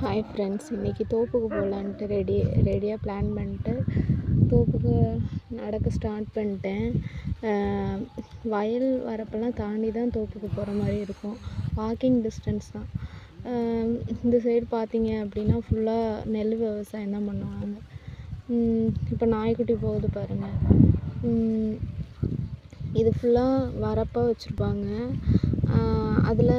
Hi friends, இன்றைக்கி தோப்புக்கு போகலான்ட்டு ரெடியாக பிளான் பண்ணிட்டு தோப்புக்கு நடக்க ஸ்டார்ட் பண்ணிட்டேன். வயல் வரப்பெல்லாம் தாண்டி தான் தோப்புக்கு போகிற மாதிரி இருக்கும். வாக்கிங் டிஸ்டன்ஸ் தான். இந்த சைடு பார்த்தீங்க அப்படின்னா ஃபுல்லாக நெல் விவசாயம் தான் பண்ணுவாங்க. இப்போ நாய்க்குட்டி போகுது பாருங்கள். இது ஃபுல்லாக வரப்பாக வச்சுருப்பாங்க. அதில்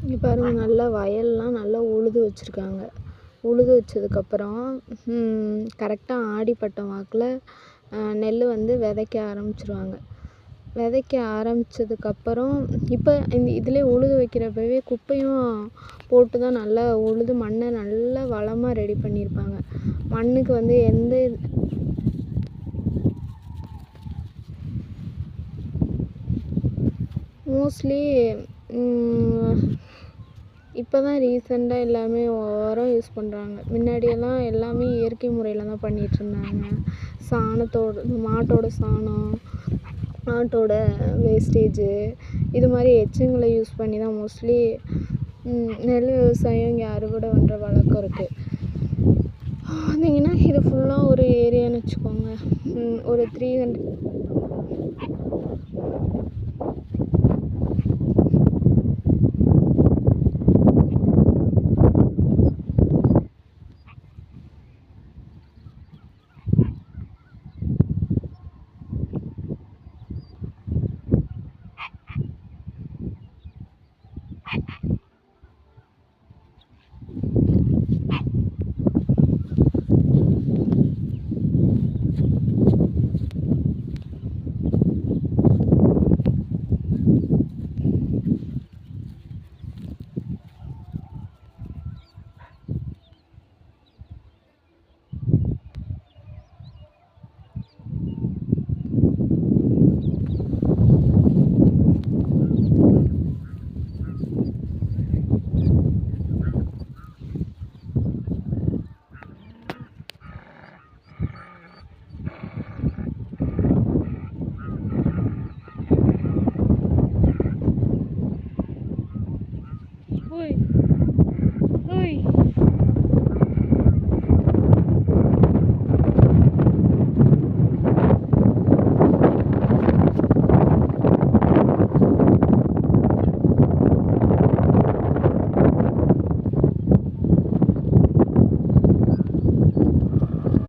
இங்கே பாருங்கள், நல்லா வயல்லாம் நல்லா உழுது வச்சுருக்காங்க. உழுது வச்சதுக்கப்புறம் கரெக்டாக ஆடிப்பட்டம் வாக்கில் நெல் வந்து விதைக்க ஆரம்பிச்சிருவாங்க. விதைக்க ஆரம்பித்ததுக்கப்புறம் இப்போ இதிலே உழுது வைக்கிறப்பவே குப்பையும் போட்டு தான் நல்லா உழுது மண்ணை நல்லா வளமாக ரெடி பண்ணியிருப்பாங்க. மண்ணுக்கு வந்து எந்த மோஸ்ட்லி இப்போ தான் ரீசெண்டாக எல்லாமே உரம் யூஸ் பண்ணுறாங்க. முன்னாடியெல்லாம் எல்லாமே இயற்கை முறையில் தான் பண்ணிகிட்ருந்தாங்க. மாட்டோட சாணம், ஆட்டோட வேஸ்டேஜு, இது மாதிரி எச்சங்களை யூஸ் பண்ணி தான் மோஸ்ட்லி நெல் விவசாயம் இங்கே அறுவடை பண்ணுற வழக்கம் இருக்குது. பார்த்தீங்கன்னா இது ஃபுல்லாக ஒரு ஏரியான்னு வச்சுக்கோங்க. ஒரு 300